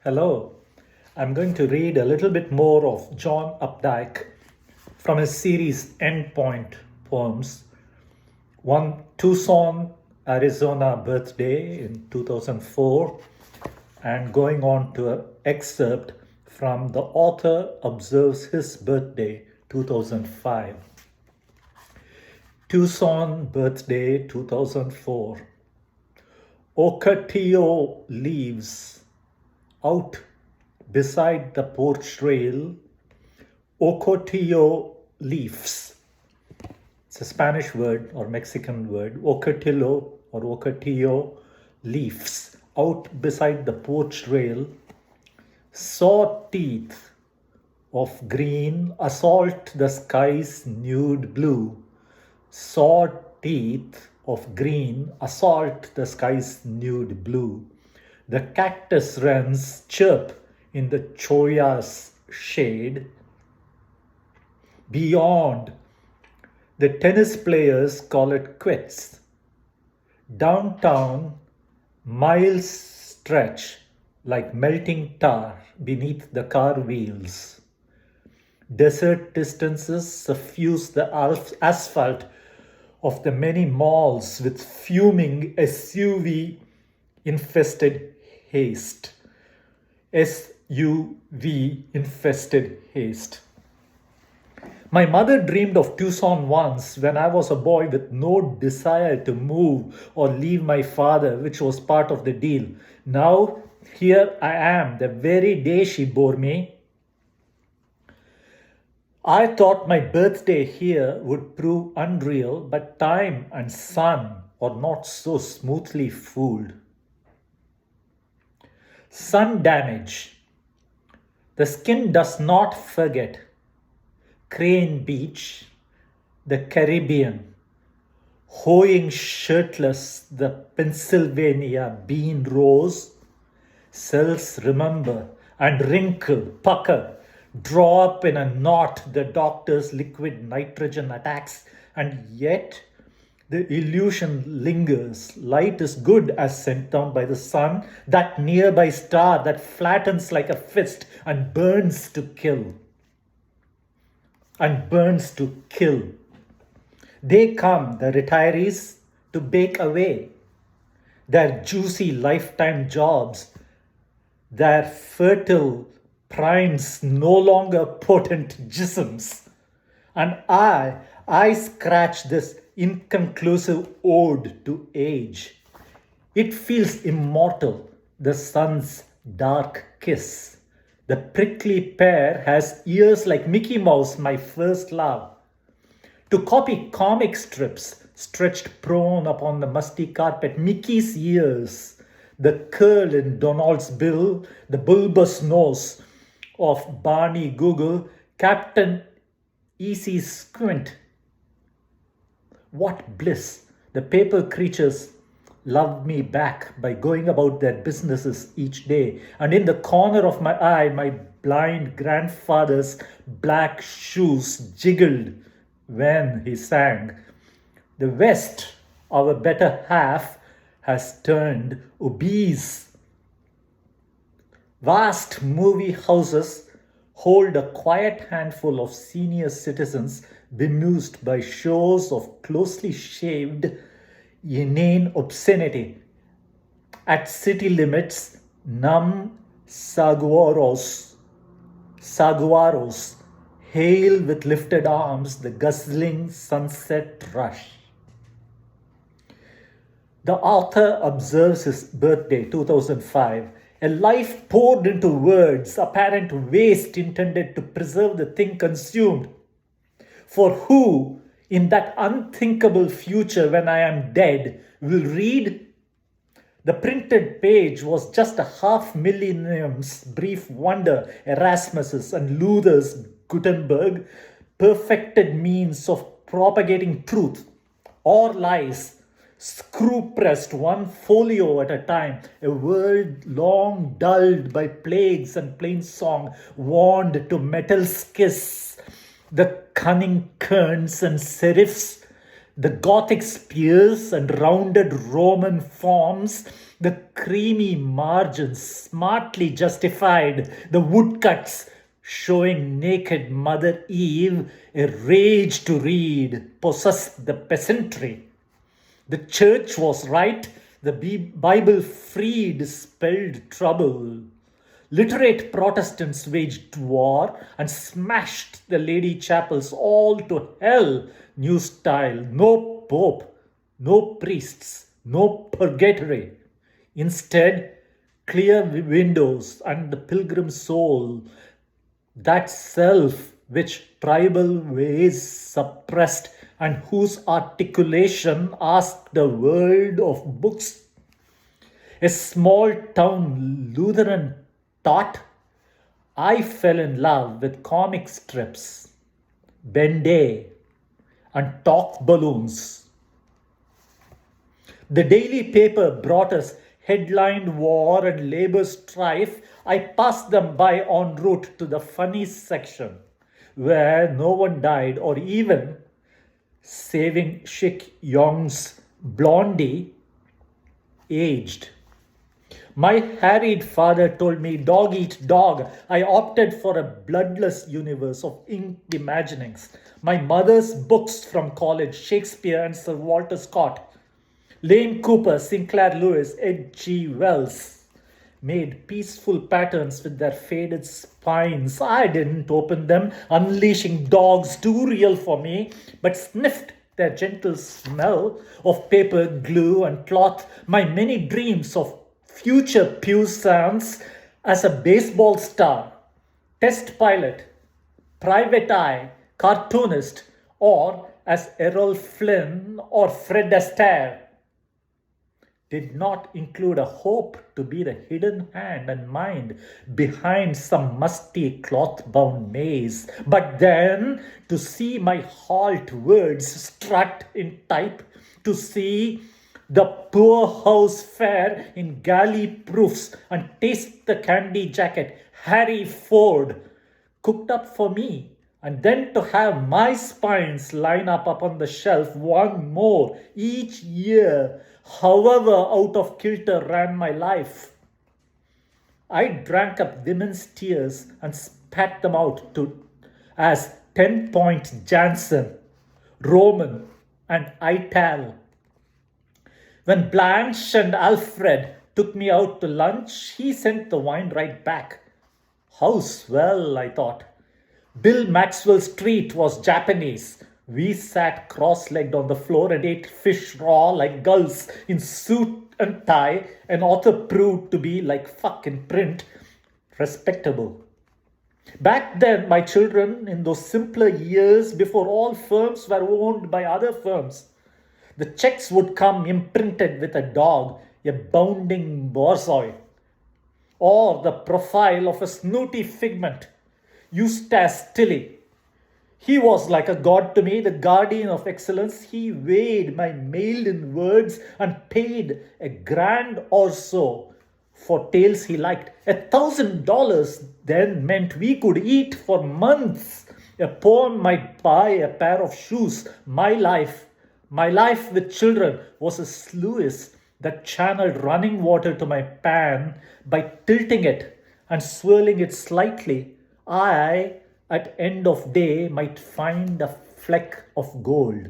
Hello, I'm going to read a little bit more of John Updike from his series Endpoint poems. One Tucson, Arizona birthday in 2004, and going on to an excerpt from The Author Observes His Birthday 2005. Tucson birthday 2004. Ocotillo leaves out beside the porch rail. Ocotillo leaves. It's a Spanish word or Mexican word. Ocotillo or Ocotillo leaves out beside the porch rail. Saw teeth of green assault the sky's nude blue. Saw teeth of green assault the sky's nude blue. The cactus wrens chirp in the cholla's shade. Beyond, the tennis players call it quits. Downtown, miles stretch like melting tar beneath the car wheels. Desert distances suffuse the asphalt of the many malls with fuming SUV infested haste. SUV infested haste. My mother dreamed of Tucson once when I was a boy with no desire to move or leave my father, which was part of the deal. Now, here I am, the very day she bore me. I thought my birthday here would prove unreal, but time and sun are not so smoothly fooled. Sun damage. The skin does not forget. Crane Beach, the Caribbean, hoeing shirtless the Pennsylvania bean rose. Cells remember and wrinkle, pucker, draw up in a knot the doctor's liquid nitrogen attacks, and yet the illusion lingers. Light is good as sent down by the sun, that nearby star that flattens like a fist and burns to kill. And burns to kill. They come, the retirees, to bake away their juicy lifetime jobs, their fertile primes no longer potent jisms. And I scratch this inconclusive ode to age. It feels immortal, the sun's dark kiss. The prickly pear has ears like Mickey Mouse, my first love. To copy comic strips stretched prone upon the musty carpet, Mickey's ears, the curl in Donald's bill, the bulbous nose of Barney Google, Captain Easy's squint. What bliss! The paper creatures love me back by going about their businesses each day. And in the corner of my eye, my blind grandfather's black shoes jiggled when he sang. The West, our better half, has turned obese. Vast movie houses hold a quiet handful of senior citizens bemused by shows of closely shaved, inane obscenity. At city limits, numb saguaros hail with lifted arms the guzzling sunset rush. The author observes his birthday 2005, a life poured into words, apparent waste intended to preserve the thing consumed. For who, in that unthinkable future when I am dead, will read? The printed page was just a half millennium's brief wonder, Erasmus's and Luther's Gutenberg, perfected means of propagating truth or lies, screw pressed one folio at a time, a world long dulled by plagues and plain song, warned to metal's kiss. The cunning kerns and serifs, the Gothic spears and rounded Roman forms, The creamy margins smartly justified the woodcuts, showing naked Mother Eve, a rage to read, possessed the peasantry. The church was right, the Bible freed spelled trouble. Literate Protestants waged war and smashed the lady chapels all to hell. New style, no pope, no priests, no purgatory. Instead, clear windows and the pilgrim soul, that self which tribal ways suppressed and whose articulation asked the world of books. A small town Lutheran taught, I fell in love with comic strips, Ben-Day, and talk balloons. The daily paper brought us headlined war and labor strife. I passed them by en route to the funny section, where no one died, or even, saving Shik Yong's Blondie, aged. My harried father told me, dog eat dog. I opted for a bloodless universe of inked imaginings. My mother's books from college, Shakespeare and Sir Walter Scott, Lane Cooper, Sinclair Lewis, H.G. Wells, made peaceful patterns with their faded spines. I didn't open them, unleashing dogs too real for me, but sniffed their gentle smell of paper, glue, and cloth. My many dreams of future puissance as a baseball star, test pilot, private eye, cartoonist, or as Errol Flynn or Fred Astaire, did not include a hope to be the hidden hand and mind behind some musty cloth-bound maze, but then to see my halt words strut in type, to see the poorhouse fare in galley proofs and taste the candy jacket Harry Ford cooked up for me, and then to have my spines line up upon the shelf one more each year, however out of kilter ran my life. I drank up women's tears and spat them out as 10-point Jansen, Roman, and Ital. When Blanche and Alfred took me out to lunch, he sent the wine right back. How swell, I thought. Bill Maxwell's treat was Japanese. We sat cross-legged on the floor and ate fish raw like gulls in suit and tie. An author proved to be, like fuck in print, respectable. Back then, my children, in those simpler years before all firms were owned by other firms, the checks would come imprinted with a dog, a bounding borzoi, or the profile of a snooty figment, Eustace Tilly. He was like a god to me, the guardian of excellence. He weighed my mailed-in words and paid $1,000 or so for tales he liked. $1,000 then meant we could eat for months. A poem might buy a pair of shoes. My life with children was a sluice that channeled running water to my pan by tilting it and swirling it slightly. I, at end of day, might find a fleck of gold.